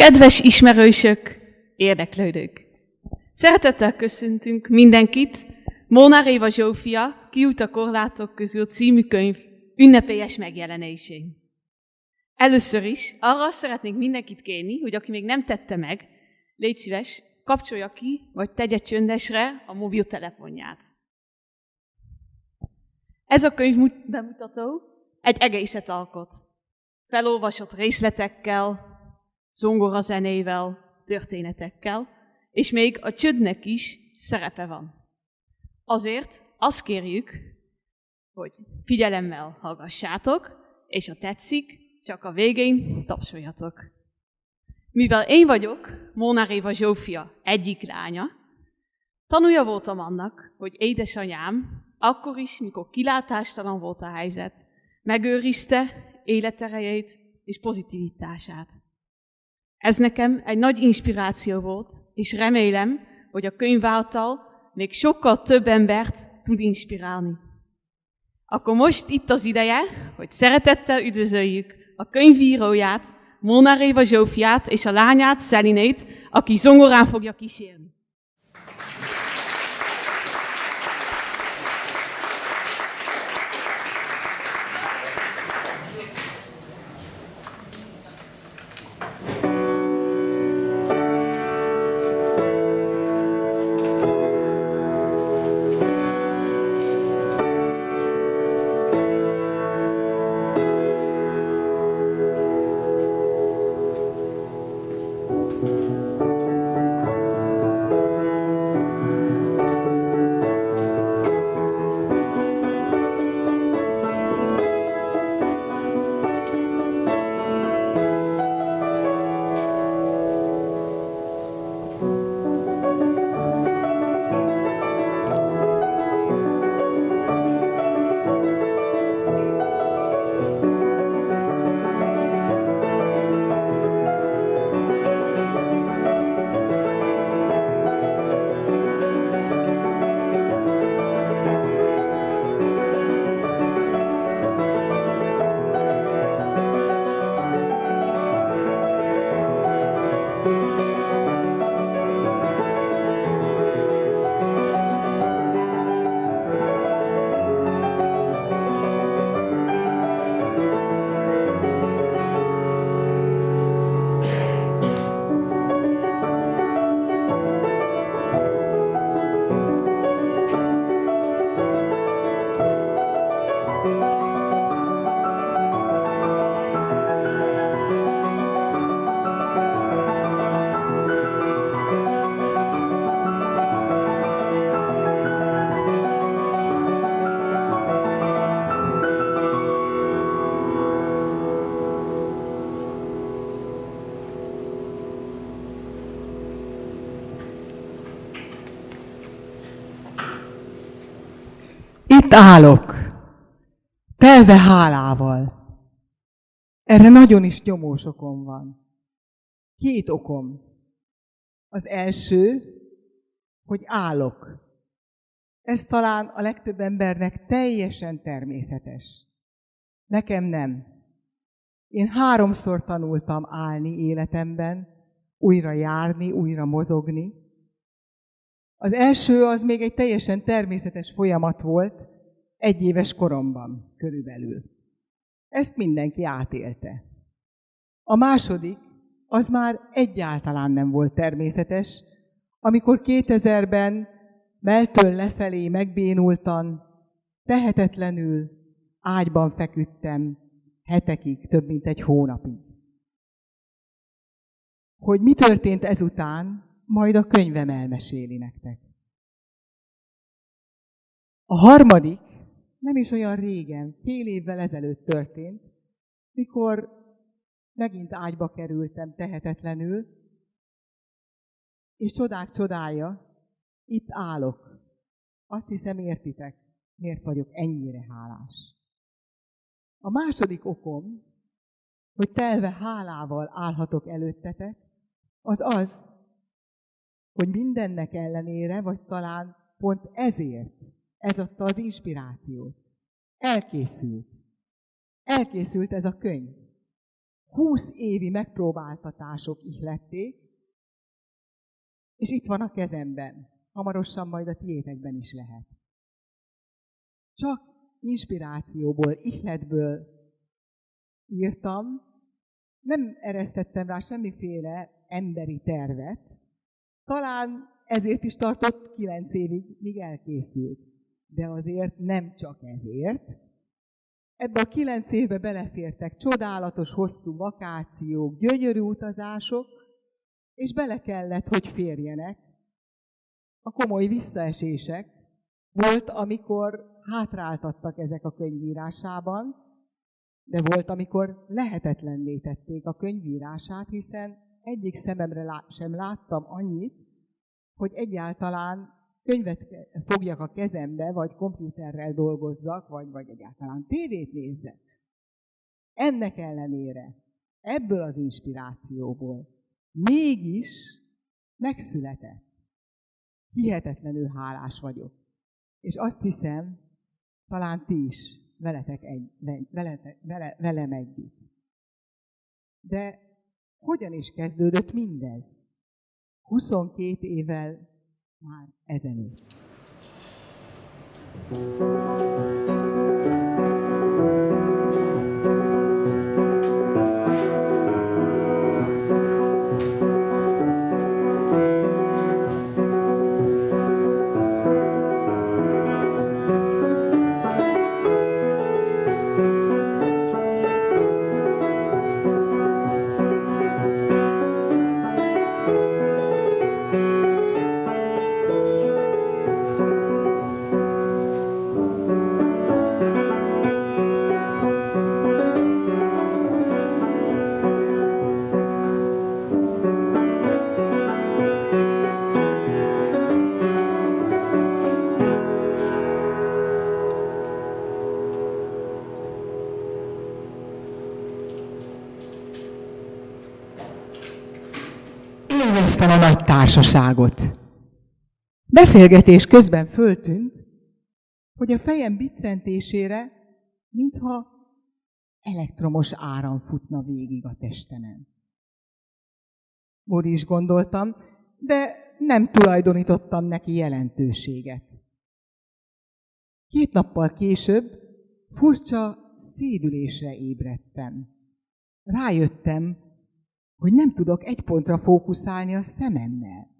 Kedves ismerősök, érdeklődők! Szeretettel köszöntünk mindenkit Molnár Éva Zsófia Kiút a korlátok közül című könyv ünnepélyes megjelenésén. Először is arra szeretnénk mindenkit kérni, hogy aki még nem tette meg, légy szíves, kapcsolja ki, vagy tegye csöndesre a mobiltelefonját. Ez a könyv bemutató egy egészet alkot. Felolvasott részletekkel, zongorazenével, történetekkel, és még a csöndnek is szerepe van. Azért azt kérjük, hogy figyelemmel hallgassátok, és ha tetszik, csak a végén tapsoljatok. Mivel én vagyok Molnár Éva Zsófia egyik lánya, tanúja voltam annak, hogy édesanyám akkor is, mikor kilátástalan volt a helyzet, megőrizte életerejét és pozitivitását. Ez nekem egy nagy inspiráció volt, és remélem, hogy a könyv által még sokkal több embert tud inspirálni. Akkor most itt az ideje, hogy szeretettel üdvözöljük a könyvíróját, Molnár Éva Zsófiát és a lányát, Szelinét, aki zongorán fogja kísérni. Itt állok, telve hálával. Erre nagyon is nyomós okom van. 2 okom. Az első, hogy állok. Ez talán a legtöbb embernek teljesen természetes. Nekem nem. Én 3-szor tanultam állni életemben, újra járni, újra mozogni. Az első az még egy teljesen természetes folyamat volt, 1 éves koromban körülbelül. Ezt mindenki átélte. A második, az már egyáltalán nem volt természetes, amikor 2000-ben melltől lefelé megbénultan, tehetetlenül ágyban feküdtem hetekig, több mint 1 hónapig. Hogy mi történt ezután, majd a könyvem elmeséli nektek. A harmadik nem is olyan régen, fél évvel ezelőtt történt, mikor megint ágyba kerültem tehetetlenül, és csodák csodája, itt állok. Azt hiszem, értitek, miért vagyok ennyire hálás. A második okom, hogy telve hálával állhatok előttetek, az az, hogy mindennek ellenére, vagy talán pont ezért, ez adta az inspirációt. Elkészült. Elkészült ez a könyv. 20 évi megpróbáltatások ihlették, és itt van a kezemben. Hamarosan majd a tiétekben is lehet. Csak inspirációból, ihletből írtam, nem eresztettem rá semmiféle emberi tervet. Talán ezért is tartott 9 évig, míg elkészült. De azért nem csak ezért. Ebbe a 9 évbe belefértek csodálatos, hosszú vakációk, gyönyörű utazások, és bele kellett, hogy férjenek a komoly visszaesések. Volt, amikor hátráltattak ezek a könyvírásában, de volt, amikor lehetetlenné tették a könyvírását, hiszen egyik szememre sem láttam annyit, hogy egyáltalán könyvet fogjak a kezembe, vagy komputerrel dolgozzak, vagy egyáltalán tévét nézzek. Ennek ellenére, ebből az inspirációból mégis megszületett. Hihetetlenül hálás vagyok. És azt hiszem, talán ti is velem együtt. De hogyan is kezdődött mindez? 22 évvel már ezelőtt. Élveztem a nagy társaságot. Beszélgetés közben föltűnt, hogy a fejem biccentésére, mintha elektromos áram futna végig a testemen. Úgy is gondoltam, de nem tulajdonítottam neki jelentőséget. 2 nappal később furcsa szédülésre ébredtem. Rájöttem, hogy nem tudok egy pontra fókuszálni a szememmel.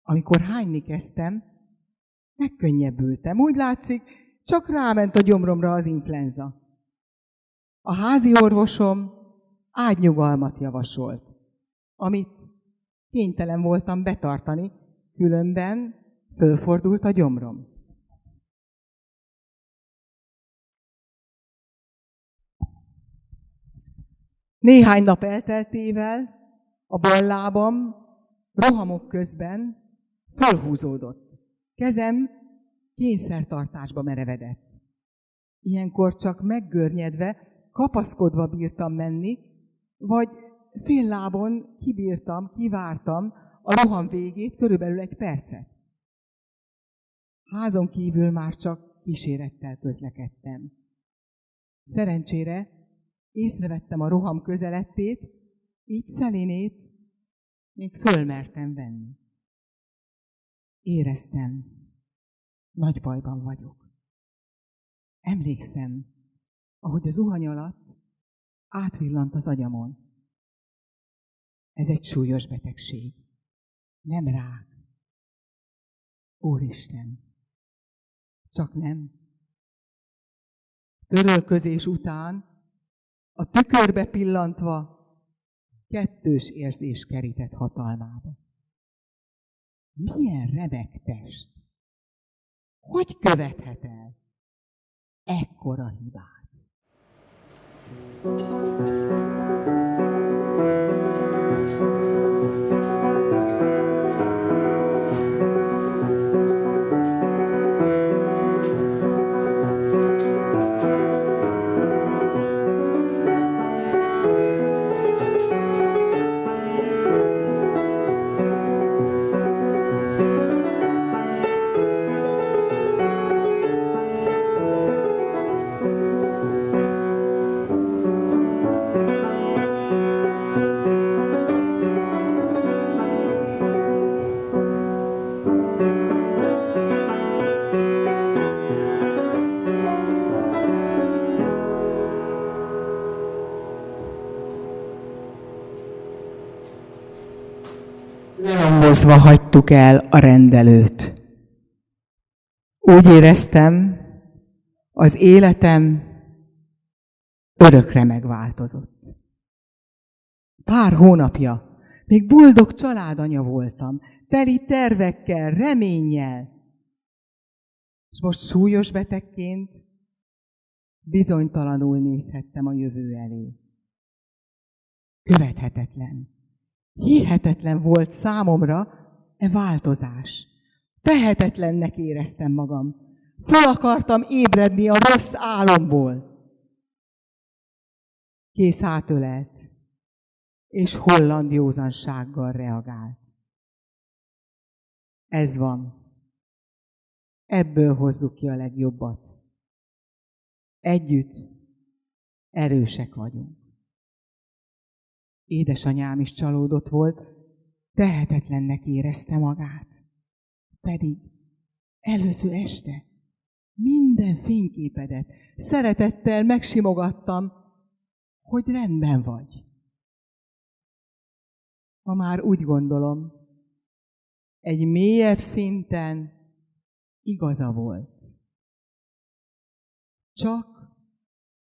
Amikor hányni kezdtem, megkönnyebbültem. Úgy látszik, csak ráment a gyomromra az influenza. A házi orvosom ágynyugalmat javasolt, amit kénytelen voltam betartani, különben fölfordult a gyomrom. Néhány nap elteltével a bal lábam rohamok közben fölhúzódott. Kezem kényszertartásba merevedett. Ilyenkor csak meggörnyedve, kapaszkodva bírtam menni, vagy fél lábon kivártam a roham végét, körülbelül 1 percet. Házon kívül már csak kísérettel közlekedtem. Szerencsére észrevettem a roham közelettét, így szelénét még fölmertem venni. Éreztem, nagy bajban vagyok. Emlékszem, ahogy a zuhany alatt átvillant az agyamon. Ez egy súlyos betegség. Nem rák. Úristen! Csak nem. Törölközés után a tükörbe pillantva 2 érzés kerített hatalmába. Milyen remek test! Hogy követhet el ekkora hibát? lelombozva hagytuk el a rendelőt. Úgy éreztem, az életem örökre megváltozott. Pár hónapja még boldog családanya voltam, teli tervekkel, reménnyel. És most súlyos betegként bizonytalanul nézhettem a jövő elé. Követhetetlen, hihetetlen volt számomra e változás. Tehetetlennek éreztem magam. Fel akartam ébredni a rossz álomból. Kész átölelt, és holland józansággal reagált. Ez van. Ebből hozzuk ki a legjobbat. Együtt erősek vagyunk. Édesanyám is csalódott volt, tehetetlennek érezte magát. Pedig előző este minden fényképedet szeretettel megsimogattam, hogy rendben vagy. Ma már úgy gondolom, egy mélyebb szinten igaza volt. Csak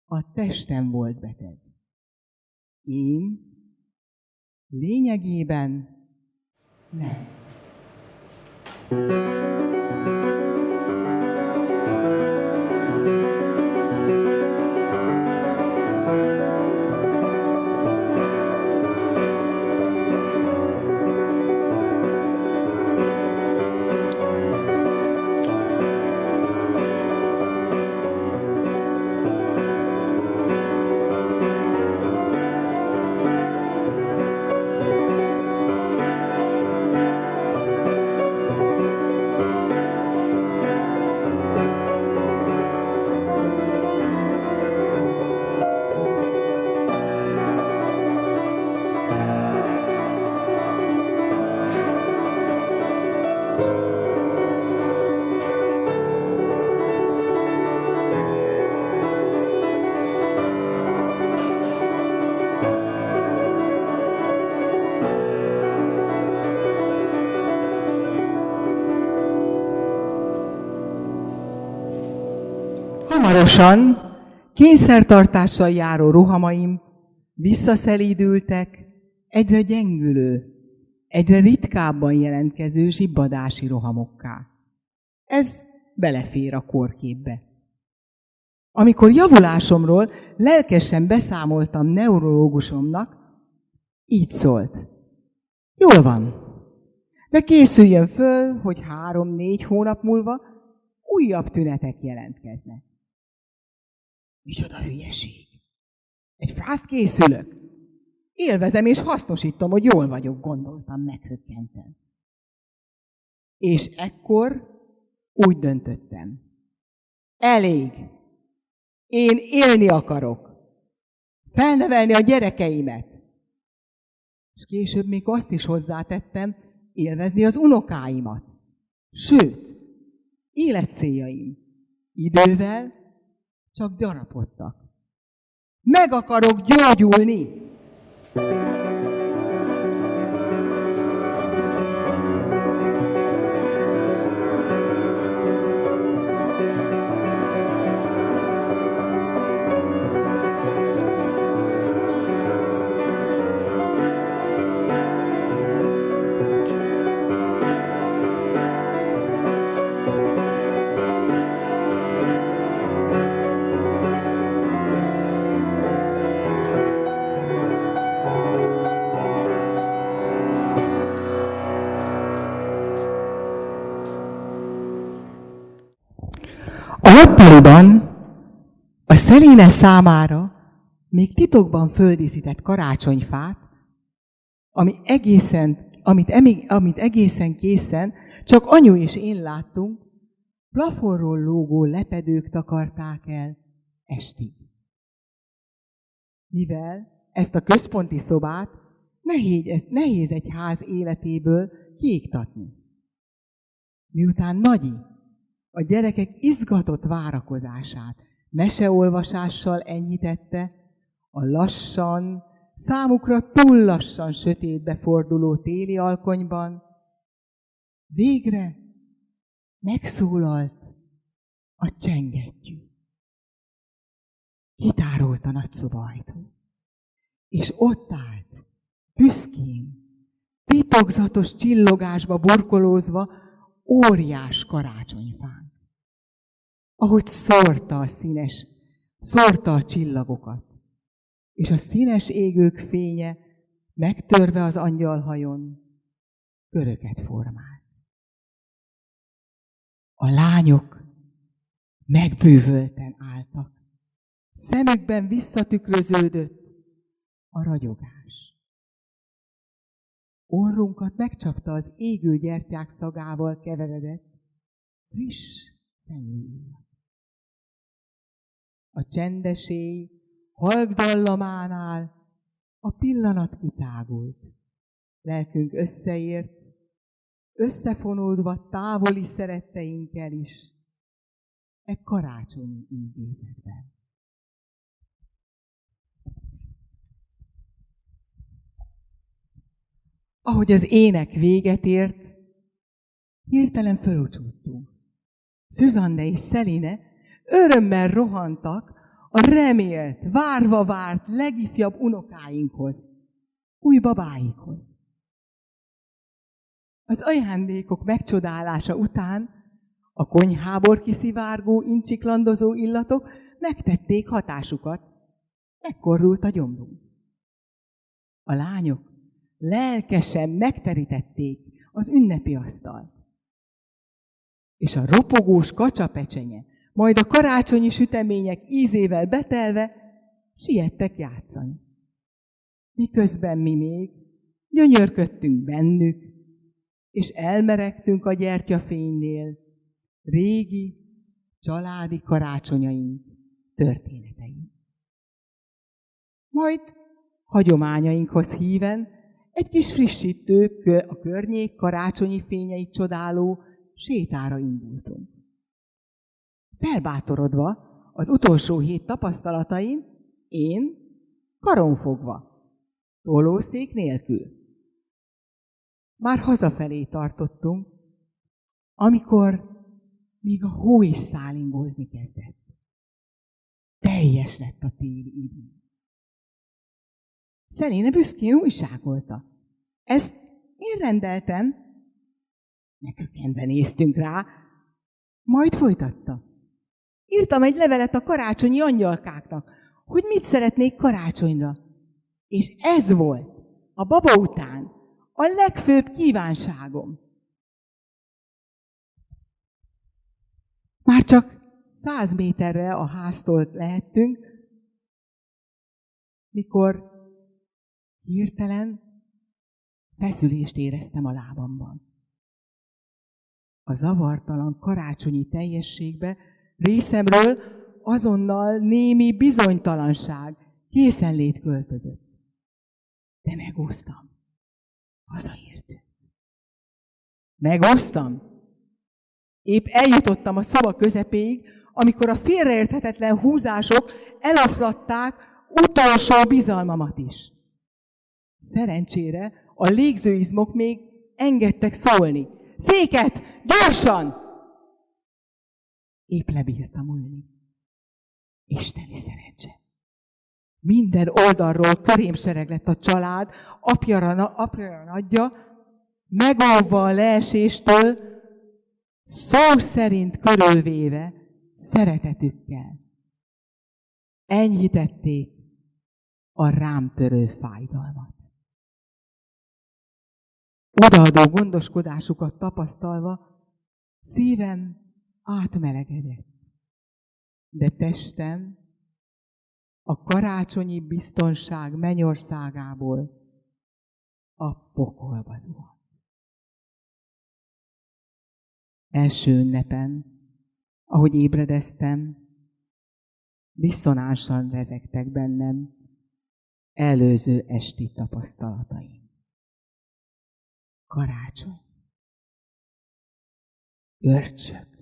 a testem volt beteg. Én lényegében nem. Hamarosan kényszertartással járó rohamaim visszaszelídültek egyre gyengülő, egyre ritkábban jelentkező zsibbadási rohamokká. Ez belefér a kórképbe. Amikor javulásomról lelkesen beszámoltam neurológusomnak, így szólt. Jól van, de készüljön föl, hogy 3-4 hónap múlva újabb tünetek jelentkeznek. Micsoda hülyeség! Egy frászt készülök. Élvezem és hasznosítom, hogy jól vagyok, gondoltam meghökkenten. És ekkor úgy döntöttem. Elég! Én élni akarok. Felnevelni a gyerekeimet. És később még azt is hozzátettem, élvezni az unokáimat. Sőt, életcéljaim idővel csak gyarapodtak. Meg akarok gyógyulni! A nappaliban a Szeléne számára még titokban földíszített karácsonyfát, amit egészen készen csak anyu és én láttunk, plafonról lógó lepedők takarták el estig. Mivel ezt a központi szobát nehéz egy ház életéből kiiktatni. Miután Nagyi a gyerekek izgatott várakozását meseolvasással enyhítette, a lassan számukra túl lassan sötétbe forduló téli alkonyban, végre megszólalt a csengettyű. Kitárult a nagyszoba ajtó, és ott állt, büszkén, titokzatos csillogásba burkolózva óriás karácsonyfánk. Ahogy szórta a csillagokat, és a színes égők fénye, megtörve az angyalhajon, köröket formált. A lányok megbűvölten álltak. Szemükben visszatükröződött a ragyogás. Orrunkat megcsapta az égő gyertyák szagával keveredett friss fenyőillat. A csendes éj halk dallamánál a pillanat kitágult. Lelkünk összeért, összefonódva távoli szeretteinkkel is, egy karácsonyi intézetben. Ahogy az ének véget ért, hirtelen fölúcsúttunk. Szüzanne és Szeline örömmel rohantak a remélt, várva várt legifjabb unokáinkhoz, új babáikhoz. Az ajándékok megcsodálása után a konyhából kiszivárgó, incsiklandozó illatok megtették hatásukat, megkorrult a gyomrunk. A lányok lelkesen megterítették az ünnepi asztalt. És a ropogós kacsapecsenye, majd a karácsonyi sütemények ízével betelve siettek játszani. Miközben mi még gyönyörködtünk bennük, és elmeregtünk a gyertyafénynél régi, családi karácsonyaink történetein. Majd hagyományainkhoz híven egy kis frissítő, a környék karácsonyi fényeit csodáló sétára indultunk. Felbátorodva az utolsó hét tapasztalatain, én karonfogva, tolószék nélkül. Már hazafelé tartottunk, amikor még a hó is szálingózni kezdett. Teljes lett a téli idő. Szeline büszkén újságolta. Ezt én rendeltem. Megkökkenve néztünk rá, majd folytatta. Írtam egy levelet a karácsonyi angyalkáknak, hogy mit szeretnék karácsonyra. És ez volt a baba után a legfőbb kívánságom. Már csak 100 méterre a háztól lehettünk, mikor hirtelen feszülést éreztem a lábamban. A zavartalan karácsonyi teljességbe részemről azonnal némi bizonytalanság, készenlét költözött. De megúsztam. Hazaértünk. Megúsztam. Épp eljutottam a szoba közepéig, amikor a félreérthetetlen húzások eloszlatták utolsó bizalmamat is. Szerencsére a légzőizmok még engedtek szólni. Széket! Gyorsan! Épp lebírtam ülni. Isteni szerencse. Minden oldalról körém sereglett a család, apja nagyja, megóvva a leeséstől, szó szerint körülvéve szeretetükkel. Enyhítették a rám törő fájdalmat. Odaadó gondoskodásukat tapasztalva szívem átmelegedett, de testem a karácsonyi biztonság mennyországából a pokolba zuhant. Első ünnepen, ahogy ébredeztem, diszonánsan rezegtek bennem előző esti tapasztalataim. Karácsony. Görcsök.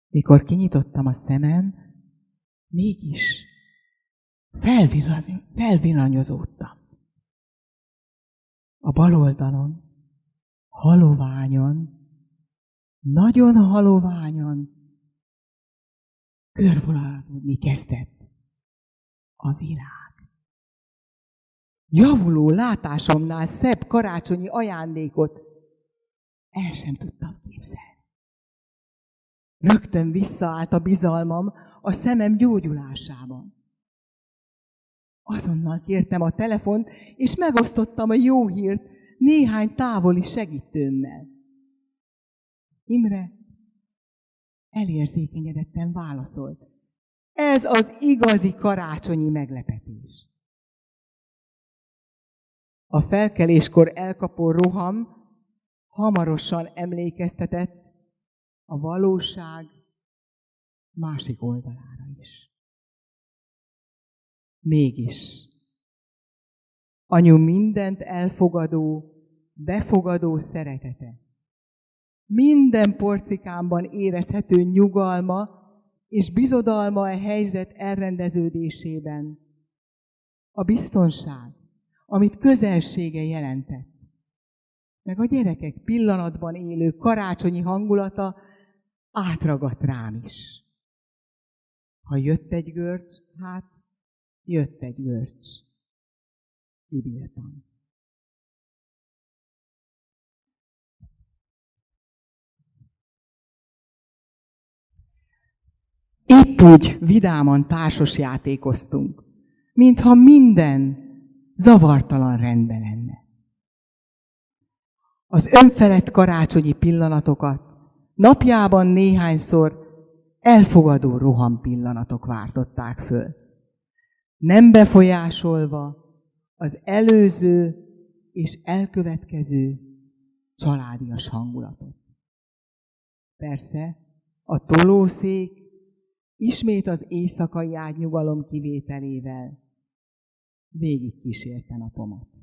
Mikor kinyitottam a szemem, mégis felvillanyozódtam. A bal oldalon, haloványan, nagyon haloványan körvonalazódni kezdett a világ. Javuló látásomnál szebb karácsonyi ajándékot el sem tudtam képzelni. Rögtön visszaállt a bizalmam a szemem gyógyulásában. Azonnal kértem a telefont, és megosztottam a jó hírt néhány távoli segítőmmel. Imre elérzékenyedetten válaszolt. Ez az igazi karácsonyi meglepetés. A felkeléskor elkapó roham hamarosan emlékeztetett a valóság másik oldalára is. Mégis, anyu mindent elfogadó, befogadó szeretete, minden porcikámban érezhető nyugalma és bizodalma a helyzet elrendeződésében, a biztonság, amit közelsége jelentett, meg a gyerekek pillanatban élő karácsonyi hangulata átragadt rám is. Ha jött egy görcs, hát jött egy görcs. Kibírtam. Épp úgy vidáman társasjátékoztunk, mintha minden zavartalan rendben lenne. Az önfelett karácsonyi pillanatokat napjában néhányszor elfogadó rohampillanatok váltották föl, nem befolyásolva az előző és elkövetkező családias hangulatot. Persze a tolószék ismét az éjszakai ágynyugalom kivételével végig kísérte napomat.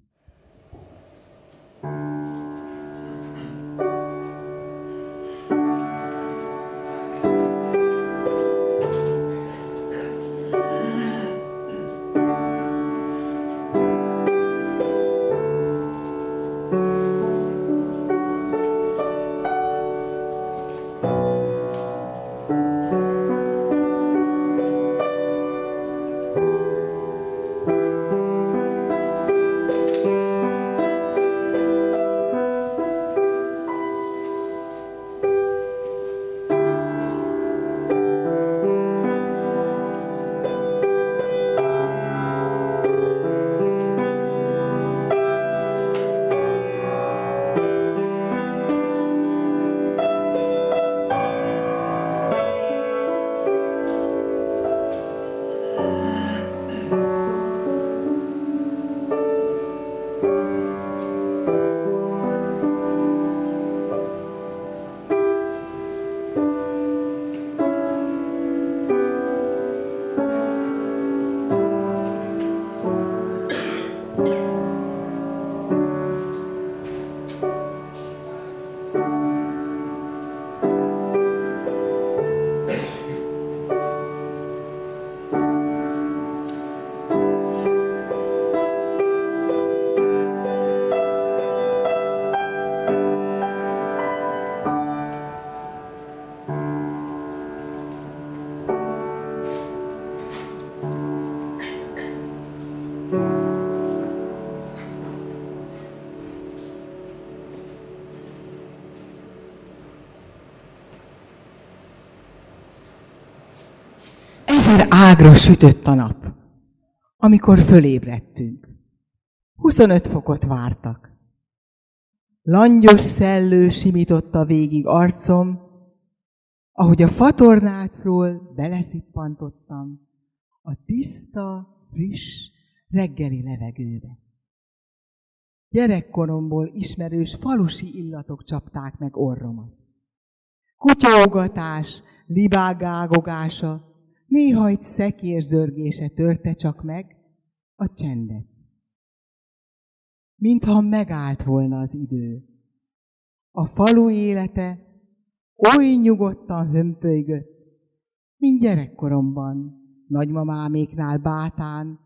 Ágra sütött a nap, amikor fölébredtünk. 25 fokot vártak. Langyos szellő simította végig arcom, ahogy a fatornácról beleszippantottam a tiszta, friss, reggeli levegőbe. Gyerekkoromból ismerős falusi illatok csapták meg orromat. Kutyaugatás, libágágogása, néha egy szekér zörgése törte csak meg a csendet. Mintha megállt volna az idő. A falu élete oly nyugodtan hömpölygött, mint gyerekkoromban, nagymamáméknál Bátán,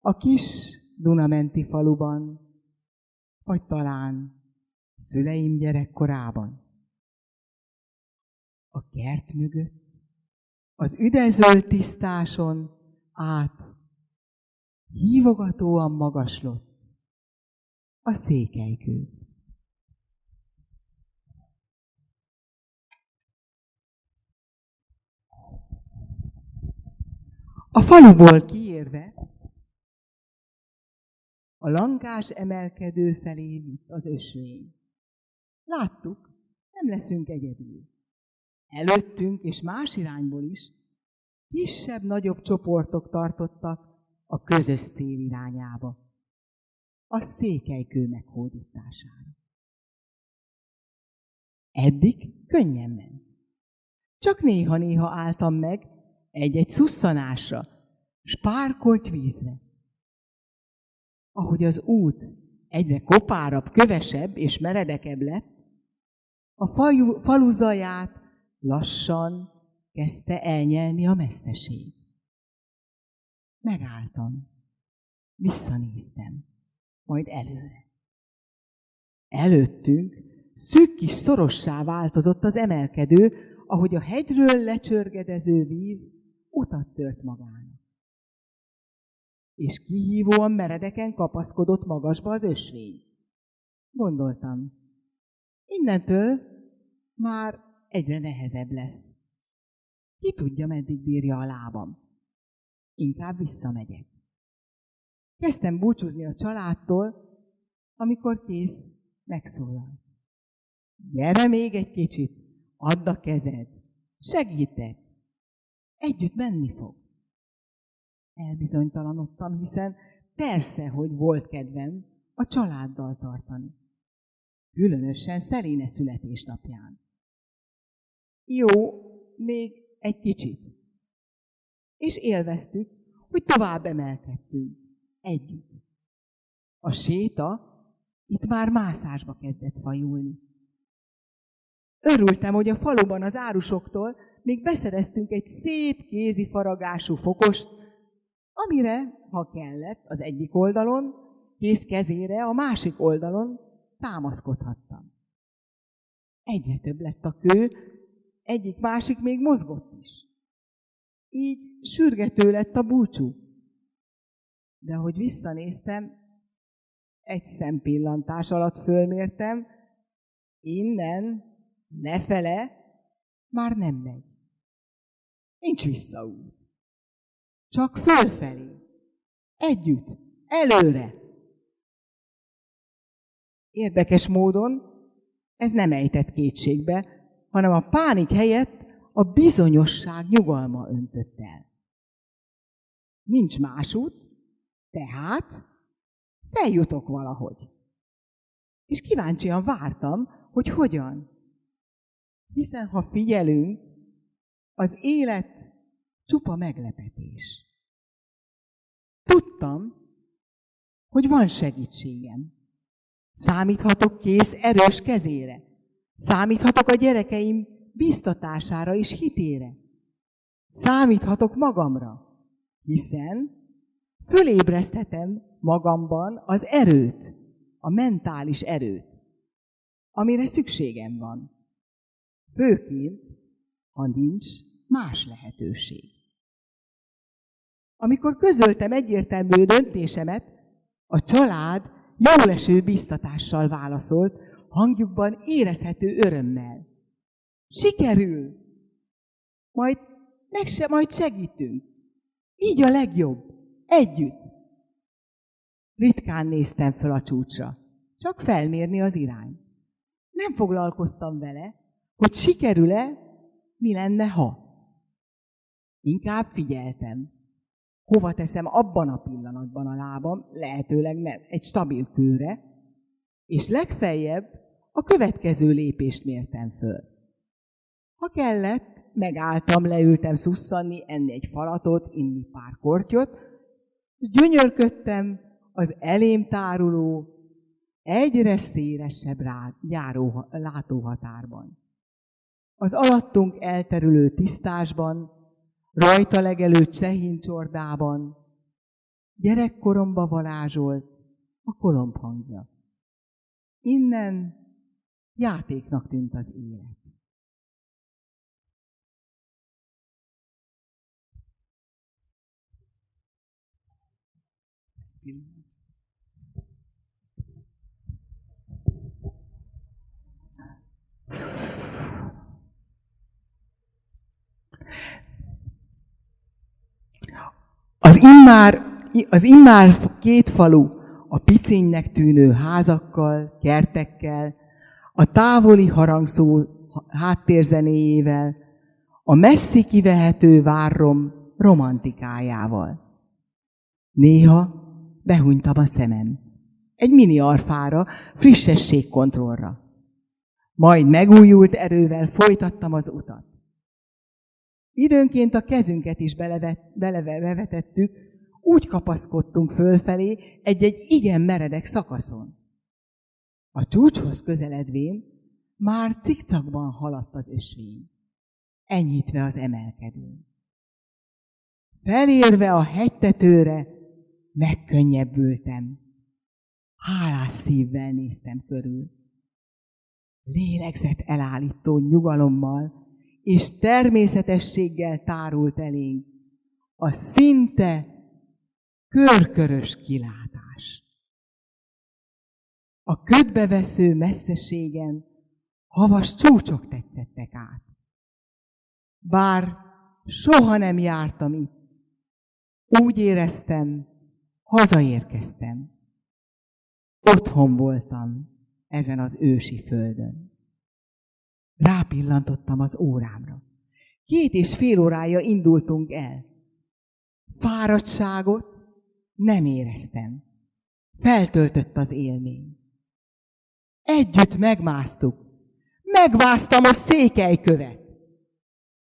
a kis Dunamenti faluban, vagy talán szüleim gyerekkorában. A kert mögött, az üdezölt tisztáson át hívogatóan magaslott a székelykő. A faluból kiérve, a lankás emelkedő felé vitt az ösvény. Láttuk, nem leszünk egyedül. Előttünk és más irányból is kisebb-nagyobb csoportok tartottak a közös cél irányába, a székelykő meghódítására. Eddig könnyen ment. Csak néha-néha álltam meg egy-egy szusszanásra, s pár korty vízre. Ahogy az út egyre kopárabb, kövesebb és meredekebb lett, a falu zaját lassan kezdte elnyelni a messzeség. Megálltam, visszanéztem, majd előre. Előttünk szűk kis szorossá változott az emelkedő, ahogy a hegyről lecsörgedező víz utat tört magának. És kihívóan meredeken kapaszkodott magasba az ösvény. Gondoltam, innentől már egyre nehezebb lesz. Ki tudja, meddig bírja a lábam. Inkább visszamegyek. Kezdtem búcsúzni a családtól, amikor kész, megszólalt. Gyere még egy kicsit, add a kezed, segítek. Együtt menni fog. Elbizonytalanodtam, hiszen persze, hogy volt kedvem a családdal tartani. Különösen Szeléne születésnapján. Jó, még egy kicsit. És élveztük, hogy tovább emelkedtünk. Együtt. A séta itt már mászásba kezdett fajulni. Örültem, hogy a faluban az árusoktól még beszereztünk egy szép kézifaragású fokost, amire, ha kellett, az egyik oldalon, kéz kezére, a másik oldalon támaszkodhattam. Egyre több lett a kő, egyik-másik még mozgott is. Így sürgető lett a búcsú. De ahogy visszanéztem, egy szempillantás alatt fölmértem, innen, lefele már nem megy. Nincs visszaút. Csak fölfelé. Együtt. Előre. Érdekes módon ez nem ejtett kétségbe, hanem a pánik helyett a bizonyosság nyugalma öntött el. Nincs más út, tehát feljutok valahogy. És kíváncsian vártam, hogy hogyan. Hiszen ha figyelünk, az élet csupa meglepetés. Tudtam, hogy van segítségem. Számíthatok kész, erős kezére. Számíthatok a gyerekeim biztatására és hitére. Számíthatok magamra, hiszen fölébreszthetem magamban az erőt, a mentális erőt, amire szükségem van. Főként, ha nincs más lehetőség. Amikor közöltem egyértelmű döntésemet, a család jóleső biztatással válaszolt, hangjukban érezhető örömmel. Sikerül! Majd segítünk. Így a legjobb. Együtt. Ritkán néztem föl a csúcsra. Csak felmérni az irányt. Nem foglalkoztam vele, hogy sikerül-e, mi lenne, ha. Inkább figyeltem. Hova teszem abban a pillanatban a lábam, lehetőleg nem, egy stabil kőre, és legfeljebb a következő lépést mértem föl. Ha kellett, megálltam, leültem szusszanni, enni egy falatot, inni pár kortyot, és gyönyörködtem az elém táruló, egyre szélesebb látóhatárban. Az alattunk elterülő tisztásban, rajta legelő csehincsordában, gyerekkoromba varázsolt a kolomb hangja. Innen játéknak tűnt az élet. Az immár két falu, a picénynek tűnő házakkal, kertekkel, a távoli harangszó háttérzenéjével, a messzi kivehető várrom romantikájával. Néha behunytam a szemem egy mini arfára, frissességkontrollra. Majd megújult erővel folytattam az utat. Időnként a kezünket is belevetettük, úgy kapaszkodtunk fölfelé egy-egy igen meredek szakaszon. A csúcshoz közeledvén már cikcakban haladt az ösvény, enyhítve az emelkedőn. Felérve a hegytetőre megkönnyebbültem. Hálás szívvel néztem körül. Lélegzet elállító nyugalommal és természetességgel tárult elénk a szinte körkörös kilátás. A ködbevesző messzeségen havas csúcsok tetszettek át. Bár soha nem jártam itt, úgy éreztem, hazaérkeztem. Otthon voltam ezen az ősi földön. Rápillantottam az órámra. 2,5 órája indultunk el. Fáradtságot nem éreztem. Feltöltött az élmény. Együtt megmásztuk. Megmásztam a Székelykövet.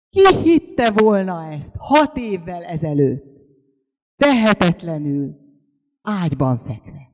Ki hitte volna ezt 6 évvel ezelőtt? Tehetetlenül, ágyban fekve.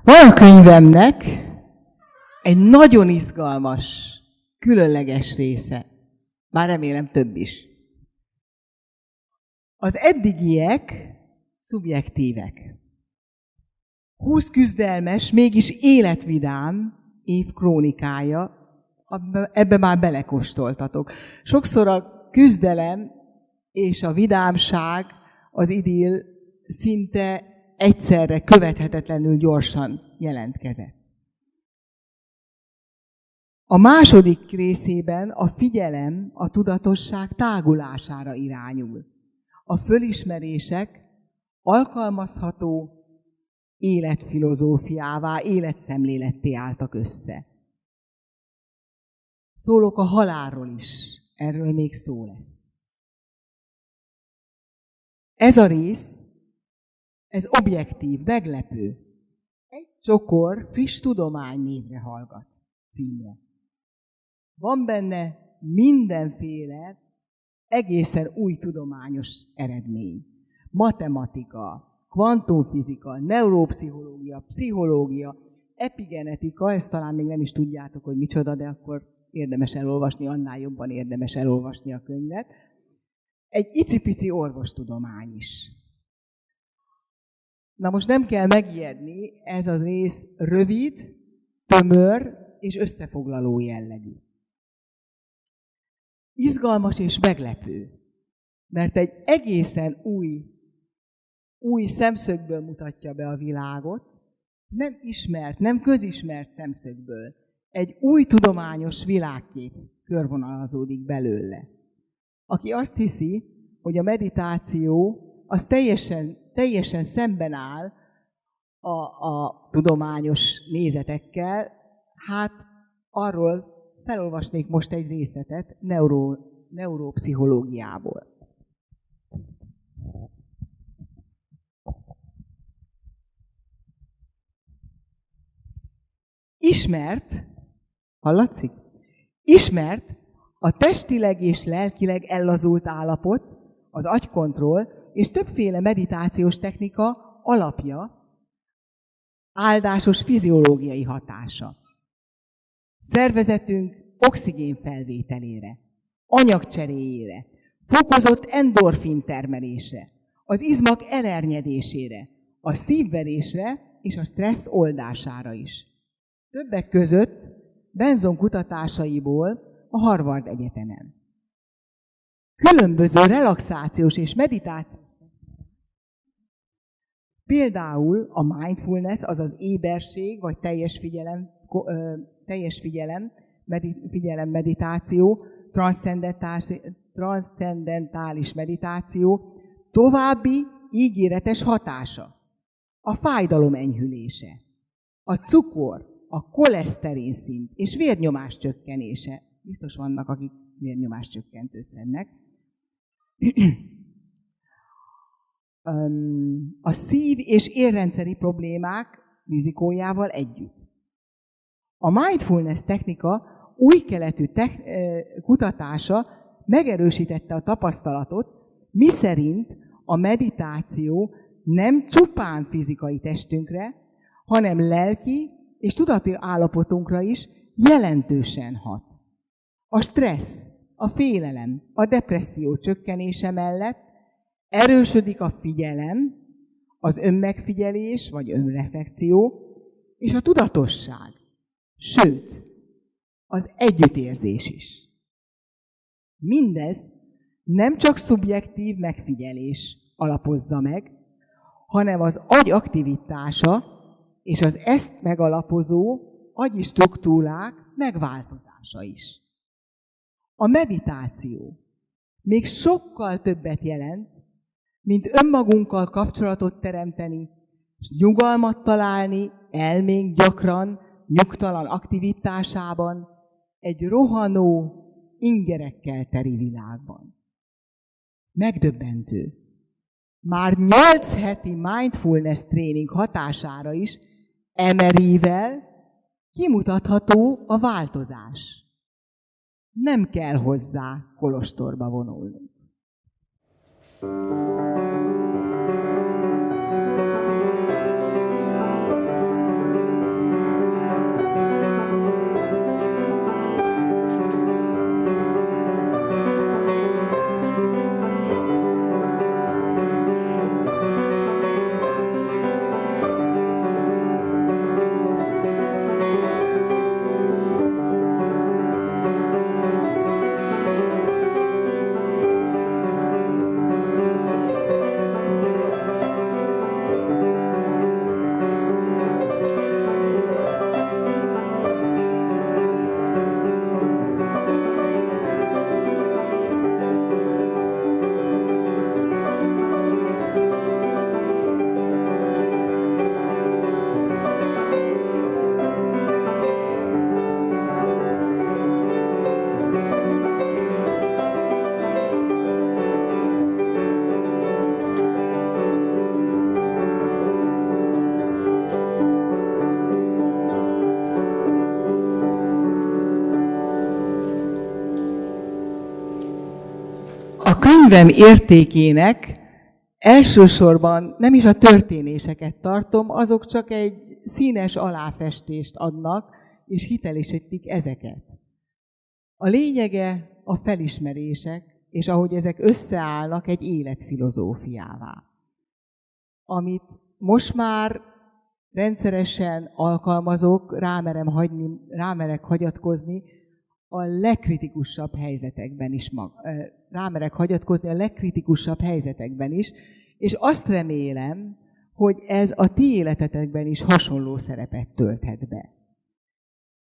Van a könyvemnek egy nagyon izgalmas, különleges része. Már remélem több is. Az eddigiek szubjektívek. 20 küzdelmes, mégis életvidám év krónikája ebbe már belekóstoltatok. Sokszor a küzdelem és a vidámság, az idill szinte egyszerre követhetetlenül gyorsan jelentkezett. A második részében a figyelem, a tudatosság tágulására irányul. A fölismerések alkalmazható életfilozófiává, életszemléletté álltak össze. Szólok a halálról is, erről még szó lesz. Ez a rész, ez objektív, meglepő. Egy csokor friss tudomány névre hallgat címre. Van benne mindenféle egészen új tudományos eredmény. Matematika, kvantumfizika, neuropszichológia, pszichológia, epigenetika, ezt talán még nem is tudjátok, hogy micsoda, de akkor érdemes elolvasni, annál jobban érdemes elolvasni a könyvet. Egy icipici orvostudomány is. Na most nem kell megijedni, ez az rész rövid, tömör és összefoglaló jellegű. Izgalmas és meglepő, mert egy egészen új szemszögből mutatja be a világot, nem ismert, nem közismert szemszögből. Egy új tudományos világkép körvonalazódik belőle. Aki azt hiszi, hogy a meditáció az teljesen szemben áll a tudományos nézetekkel, hát arról felolvasnék most egy részletet neuropszichológiából. Ismert, hallatszik? Ismert a testileg és lelkileg ellazult állapot, az agykontroll és többféle meditációs technika alapja, áldásos fiziológiai hatása. Szervezetünk oxigénfelvételére, anyagcseréjére, fokozott endorfin termelésre, az izmak elernyedésére, a szívverésre és a stressz oldására is. Többek között Benson kutatásaiból a Harvard Egyetemen. Különböző relaxációs és meditációs, például a mindfulness, azaz éberség, vagy teljes figyelem meditáció, transzcendentális meditáció, további ígéretes hatása, a fájdalom enyhülése, a cukor, a koleszterin szint és vérnyomás csökkenése. Biztos vannak, akik vérnyomás csökkentőt szednek. A szív- és érrendszeri problémák rizikójával együtt. A mindfulness technika új keletű kutatása megerősítette a tapasztalatot, miszerint a meditáció nem csupán fizikai testünkre, hanem lelki és tudati állapotunkra is jelentősen hat. A stressz, a félelem, a depresszió csökkenése mellett erősödik a figyelem, az önmegfigyelés vagy önreflexió és a tudatosság, sőt, az együttérzés is. Mindez nem csak szubjektív megfigyelés alapozza meg, hanem az agy aktivitása és az ezt megalapozó agyi struktúrák megváltozása is. A meditáció még sokkal többet jelent, mint önmagunkkal kapcsolatot teremteni, és nyugalmat találni elménk gyakran nyugtalan aktivitásában egy rohanó, ingerekkel teri világban. Megdöbbentő. Már 8 heti mindfulness tréning hatására is MRI-vel kimutatható a változás. Nem kell hozzá kolostorba vonulnunk. szívem értékének elsősorban nem is a történéseket tartom, azok csak egy színes aláfestést adnak, és hitelesítik ezeket. A lényege a felismerések, és ahogy ezek összeállnak egy életfilozófiává, amit most már rendszeresen alkalmazok, rámerek hagyatkozni a legkritikusabb helyzetekben is, és azt remélem, hogy ez a ti életetekben is hasonló szerepet tölthet be.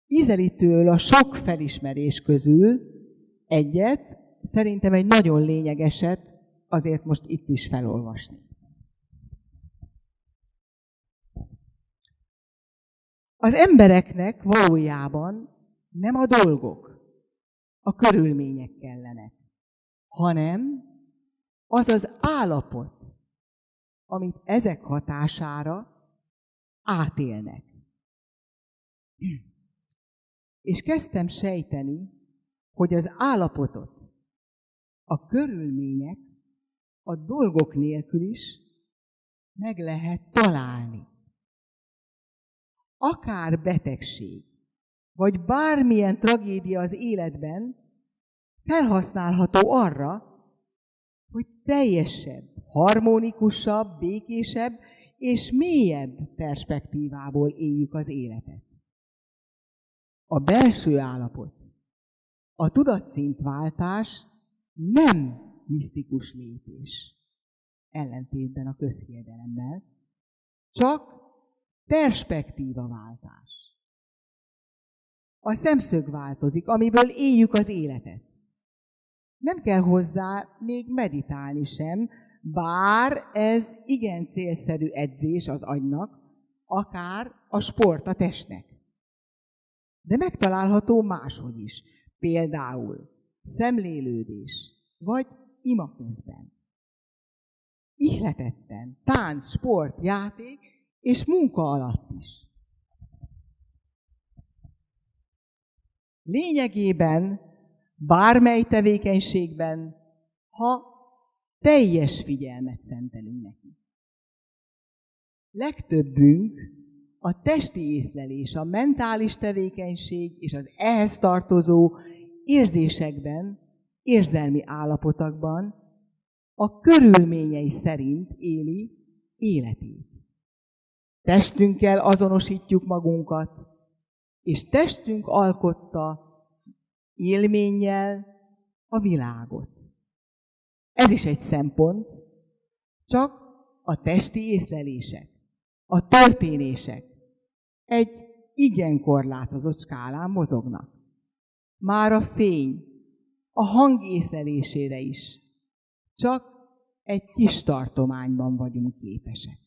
Ízelítőül a sok felismerés közül egyet, szerintem egy nagyon lényegeset, azért most itt is felolvasni. Az embereknek valójában nem a dolgok, a körülmények kellenek, hanem az az állapot, amit ezek hatására átélnek. És kezdtem sejteni, hogy az állapotot a körülmények a dolgok nélkül is meg lehet találni. Akár betegség, vagy bármilyen tragédia az életben felhasználható arra, hogy teljesebb, harmonikusabb, békésebb és mélyebb perspektívából éljük az életet. A belső állapot, a tudatszintváltás nem misztikus lépés, ellentétben a közhiedelemmel, csak perspektívaváltás. A szemszög változik, amiből éljük az életet. Nem kell hozzá még meditálni sem, bár ez igen célszerű edzés az agynak, akár a sport a testnek. De megtalálható máshogy is, például szemlélődés, vagy ima közben. Ihletetten, tánc, sport, játék és munka alatt is. Lényegében bármely tevékenységben, ha teljes figyelmet szentelünk neki. Legtöbbünk a testi észlelés, a mentális tevékenység és az ehhez tartozó érzésekben, érzelmi állapotokban a körülményei szerint éli életét. Testünkkel azonosítjuk magunkat, és testünk alkotta élménnyel a világot. Ez is egy szempont, csak a testi észlelések, a történések egy igen korlátozott skálán mozognak. Már a fény, a hang észlelésére is csak egy kis tartományban vagyunk képesek.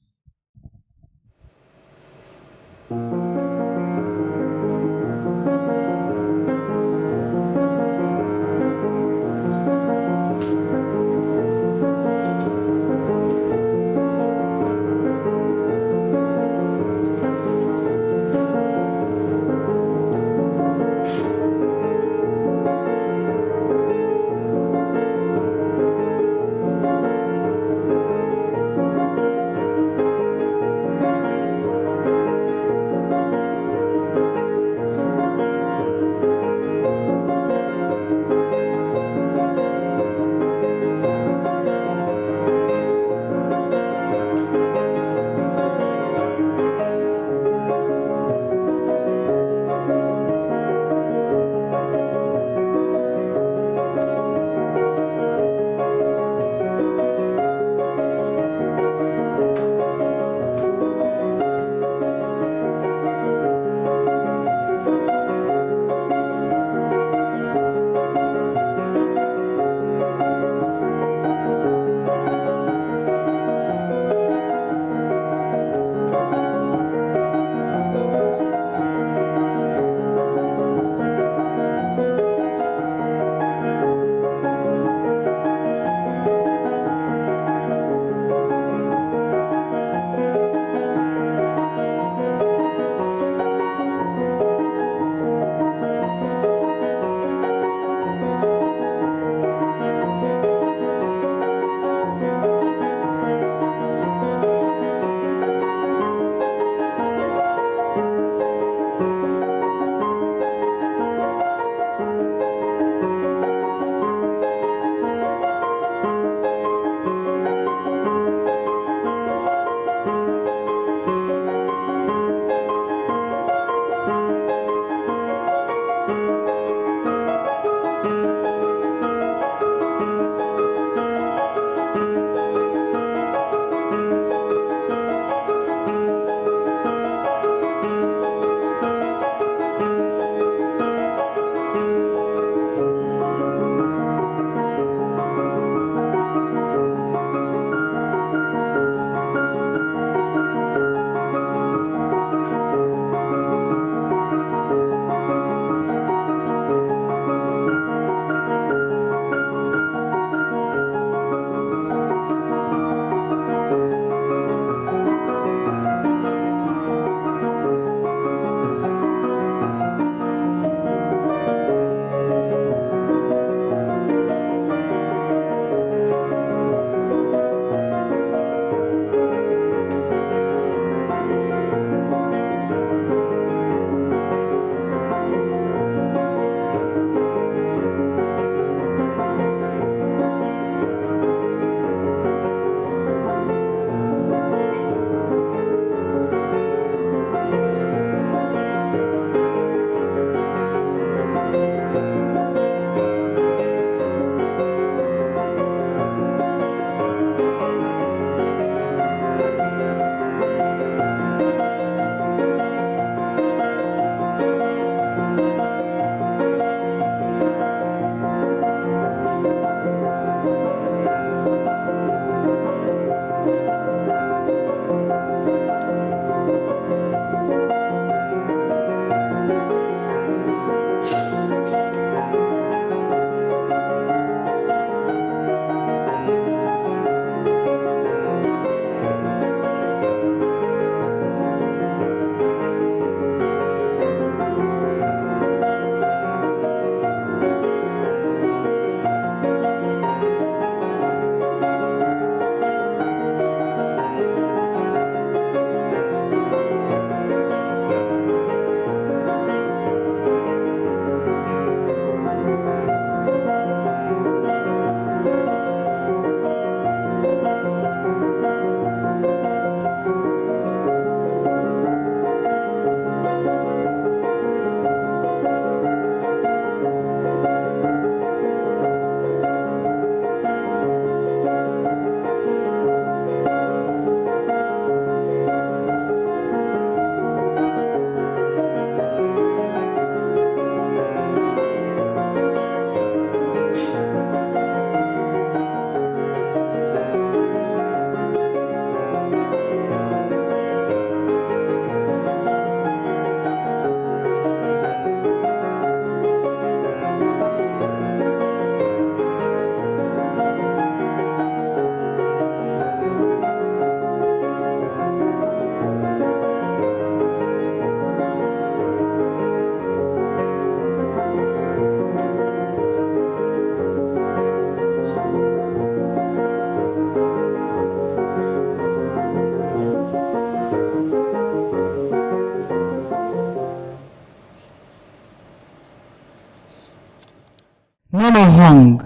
hang,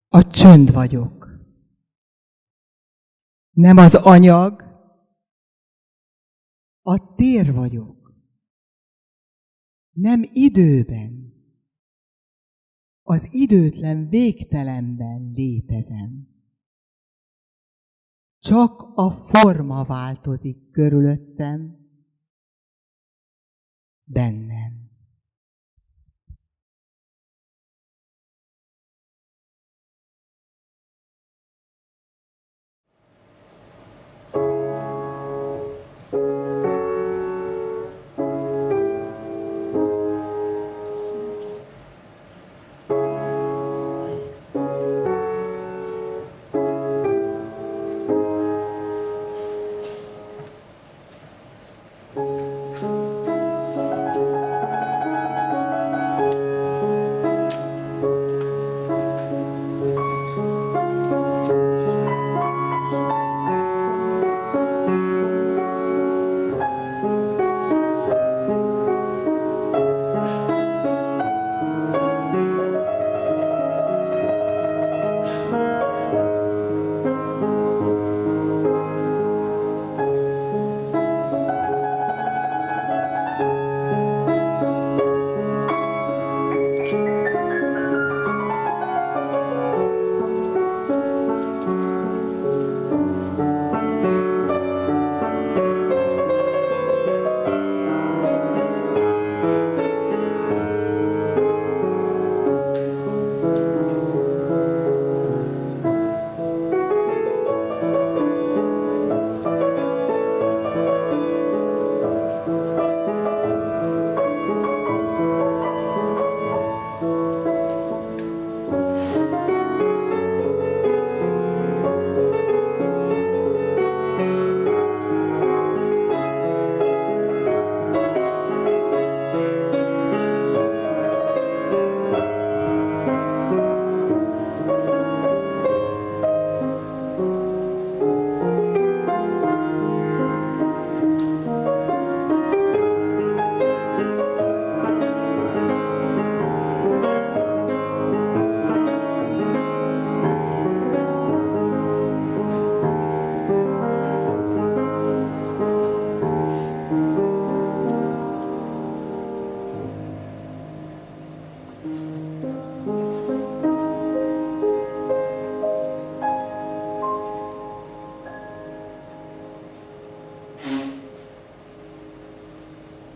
a csönd vagyok. Nem az anyag, a tér vagyok. Nem időben, az időtlen végtelenben létezem. Csak a forma változik körülöttem, bennem.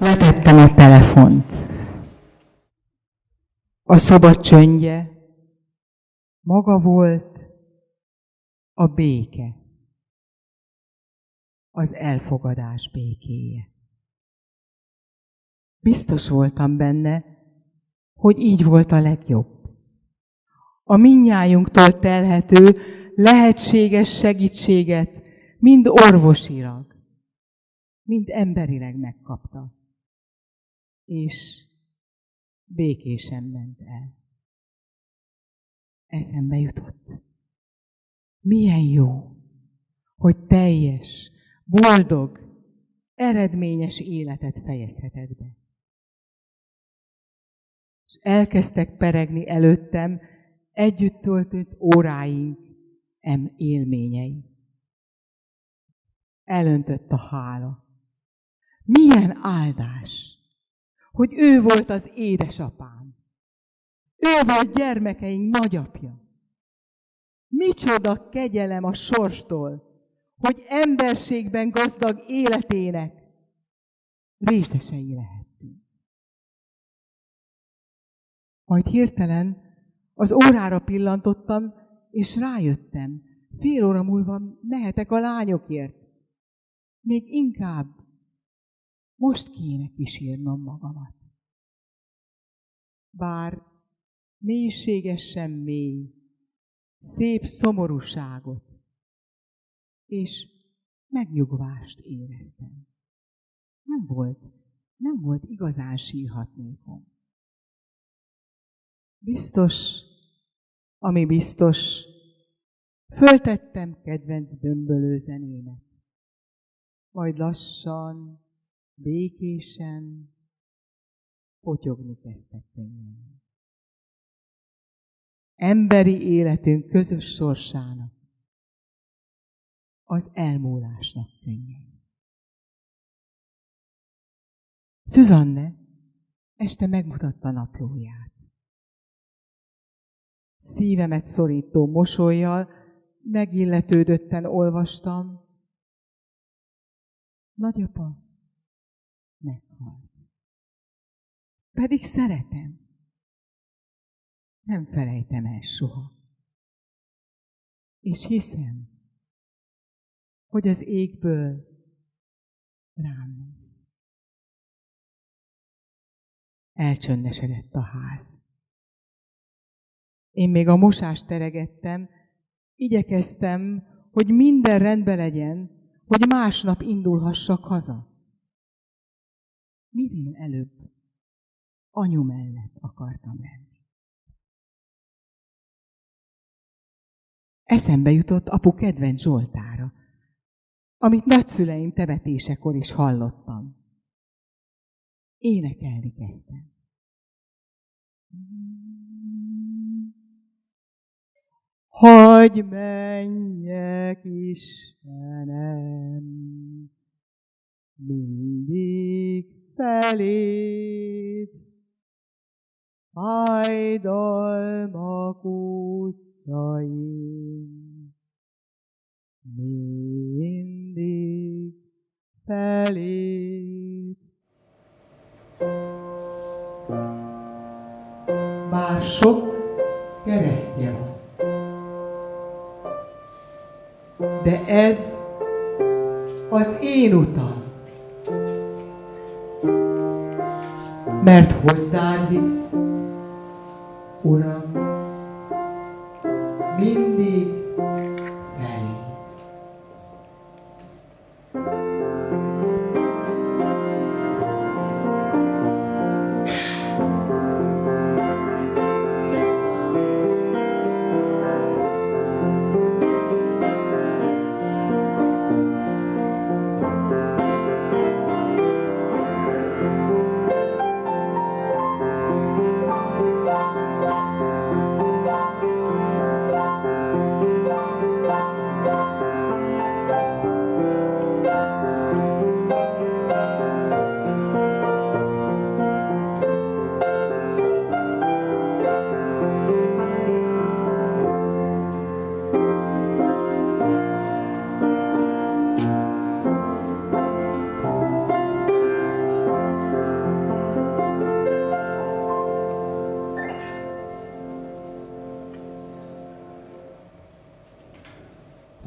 Letettem a telefont. A szoba csöndje maga volt a béke, az elfogadás békéje. Biztos voltam benne, hogy így volt a legjobb. A mindnyájunktól telhető, lehetséges segítséget mind orvosilag, mind emberileg megkapta. És békésen ment el. Eszembe jutott. Milyen jó, hogy teljes, boldog, eredményes életet fejezheted be. És elkezdtek peregni előttem együtt töltött óráink, élményei. Elöntött a hála. Milyen áldás, hogy ő volt az édesapám. Ő volt gyermekeink nagyapja. Micsoda kegyelem a sorstól, hogy emberségben gazdag életének részesei lehettünk. Majd hirtelen az órára pillantottam, és rájöttem, fél óra múlva mehetek a lányokért. Még inkább most kéne kísérnom magamat. Bár mélységesen mély, szép szomorúságot és megnyugvást éreztem. Nem volt igazán sírhatnékom. Biztos, ami biztos, föltettem kedvenc bömbölő zenémet. Majd lassan, békésen potyogni kezdtek könnyen. emberi életünk közös sorsának, az elmúlásnak könnyei. Szüzanne este megmutatta naplóját. Szívemet szorító mosollyal megilletődötten olvastam. Nagyapa meghalt. Pedig szeretem. Nem felejtem el soha. És hiszem, hogy az égből rám néz. Elcsöndesedett a ház. Én még a mosást teregettem, igyekeztem, hogy minden rendben legyen, hogy másnap indulhassak haza. Minél előbb anyu mellett akartam lenni. Eszembe jutott apu kedvenc Zsoltára, amit nagyszüleim temetésekor is hallottam. Énekelni kezdtem. Hagy menjek, Istenem, mindig feléd, fájdalmak útjain, mindig feléd. Bár sok keresztje van, de ez az én utam, mert hozzád visz, Uram, mindig feléd.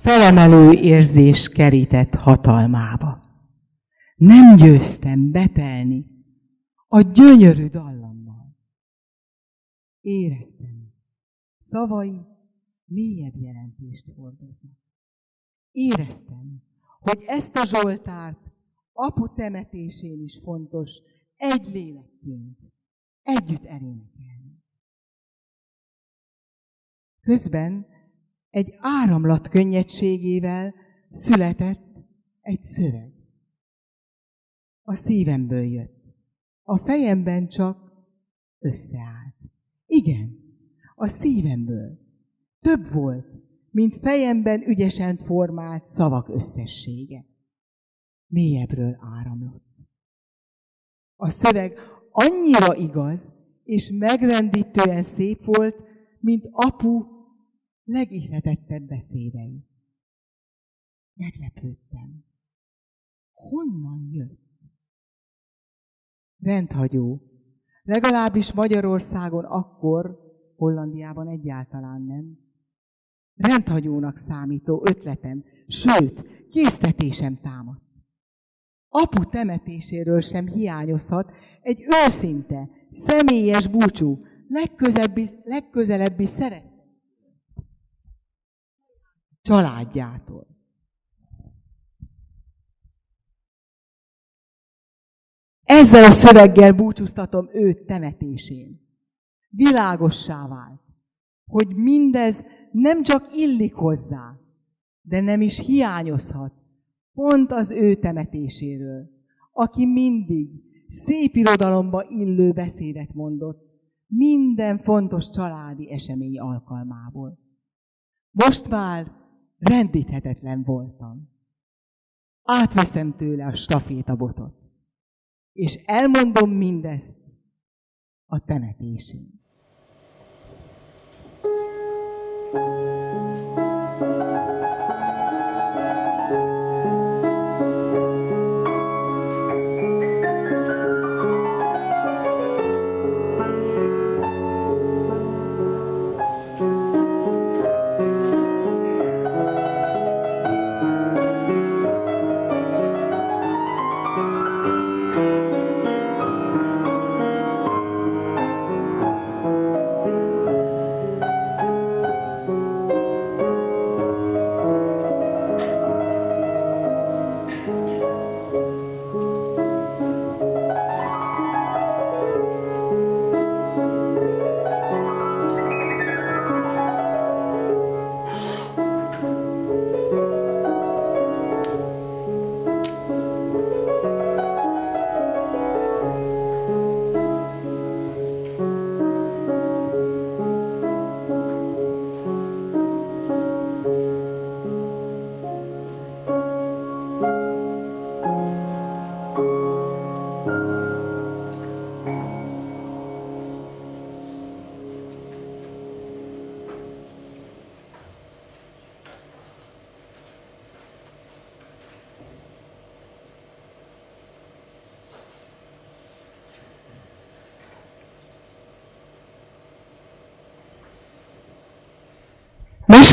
Felemelő érzés kerített hatalmába. Nem győztem betelni a gyönyörű dallammal. Éreztem, szavai mélyebb jelentést hordoznak. Éreztem, hogy ezt a Zsoltárt apu temetésén is fontos egy lélekként együtt elénekelni. Közben egy áramlat könnyedségével született egy szöveg. A szívemből jött. A fejemben csak összeállt. Igen, a szívemből. Több volt, mint fejemben ügyesen formált szavak összessége. Mélyebbről áramlott. A szöveg annyira igaz és megrendítően szép volt, mint apu legihletettebb beszédei. Meglepődtem. Honnan jött? Rendhagyó. Legalábbis Magyarországon akkor, Hollandiában egyáltalán nem. Rendhagyónak számító ötletem, sőt, késztetésem támadt. Apu temetéséről sem hiányozhat egy őszinte, személyes búcsú, legközelebbi szeret családjától. Ezzel a szöveggel búcsúztatom őt temetésén. Világossá vált, hogy mindez nem csak illik hozzá, de nem is hiányozhat pont az ő temetéséről, aki mindig szép irodalomba illő beszédet mondott, minden fontos családi esemény alkalmából. Most már rendíthetetlen voltam. Átveszem tőle a stafétabotot, és elmondom mindezt a temetésén.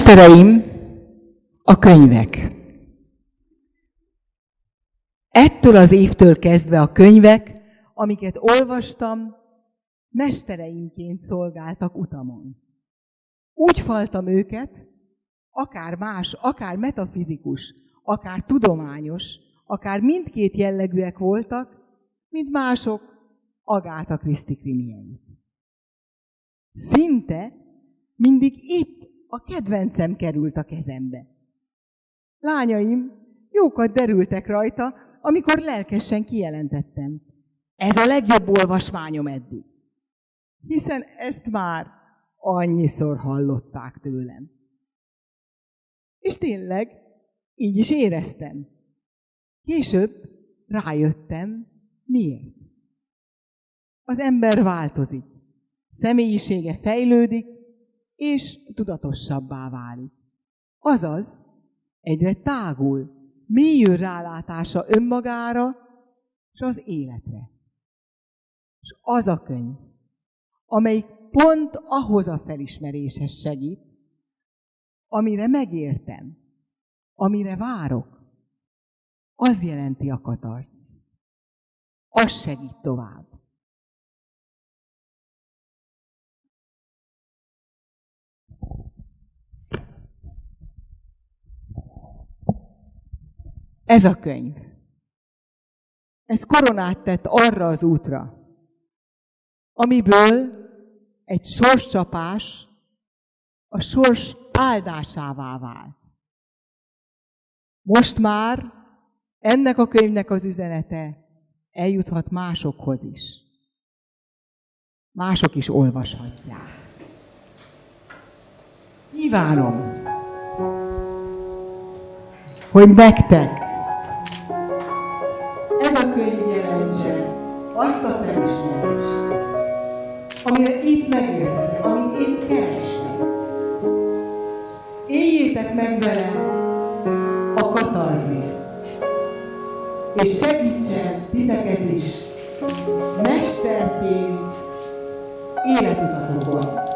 Mestereim, a könyvek. Ettől az évtől kezdve a könyvek, amiket olvastam, mestereimként szolgáltak utamon. Úgy faltam őket, akár más, akár metafizikus, akár tudományos, akár mindkét jellegűek voltak, mint mások Agatha Christie krimiei. Szinte mindig épp a kedvencem került a kezembe. Lányaim jókat derültek rajta, amikor lelkesen kijelentettem. Ez a legjobb olvasmányom eddig. Hiszen ezt már annyiszor hallották tőlem. És tényleg így is éreztem. Később rájöttem, miért. Az ember változik, személyisége fejlődik, és tudatosabbá válik. Azaz, egyre tágul, mélyül rálátása önmagára és az életre. És az a könyv, amelyik pont ahhoz a felismeréshez segít, amire megértem, amire várok, az jelenti a katarziszt. Az segít tovább. Ez a könyv. Ez koronát tett arra az útra, amiből egy sorscsapás a sors áldásává vált. Most már ennek a könyvnek az üzenete eljuthat másokhoz is. Mások is olvashatják. Kívánom, hogy nektek ez a könyv jelentse azt a felismerést, amire itt megértetek, amit itt kerestek. Éljétek meg vele a katarziszt, és segítsen titeket is mesterként életutatokon.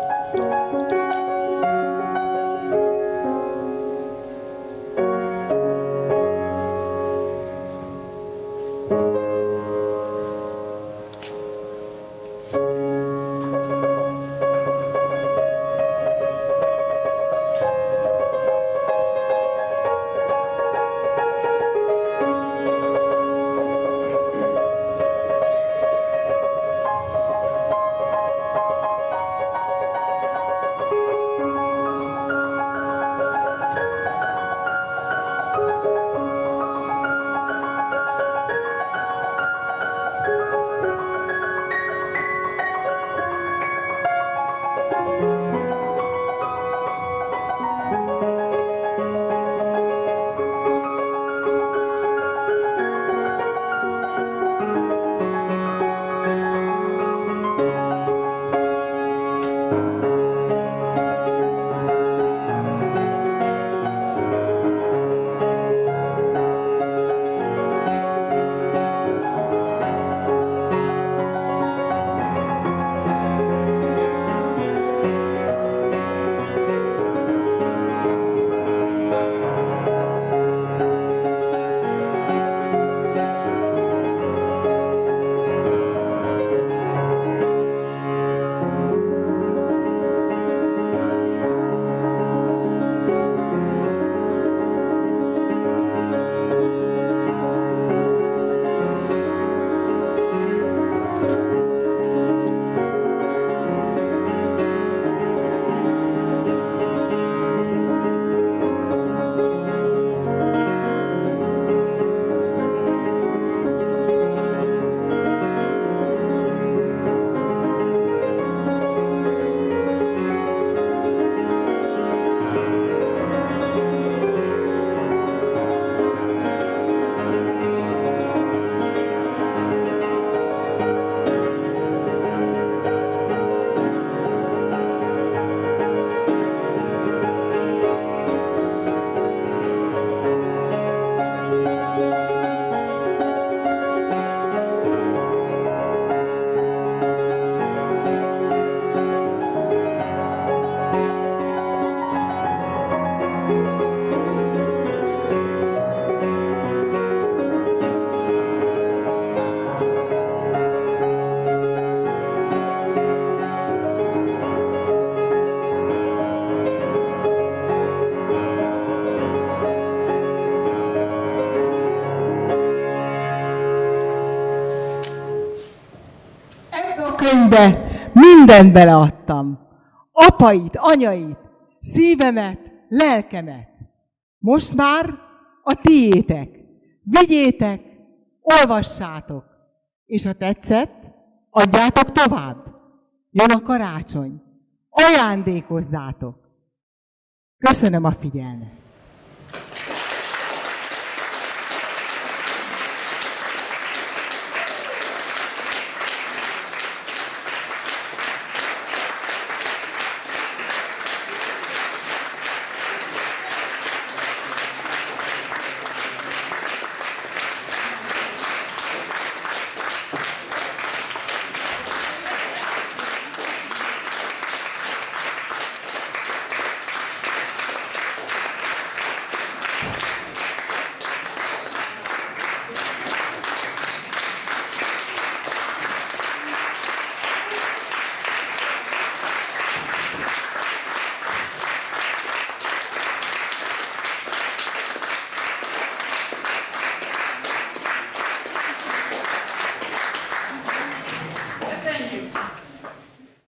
könyvbe mindent beleadtam. Apait, anyait, szívemet, lelkemet. Most már a tiétek. Vigyétek, olvassátok, és ha tetszett, adjátok tovább. Jön a karácsony. Ajándékozzátok. Köszönöm a figyelmet.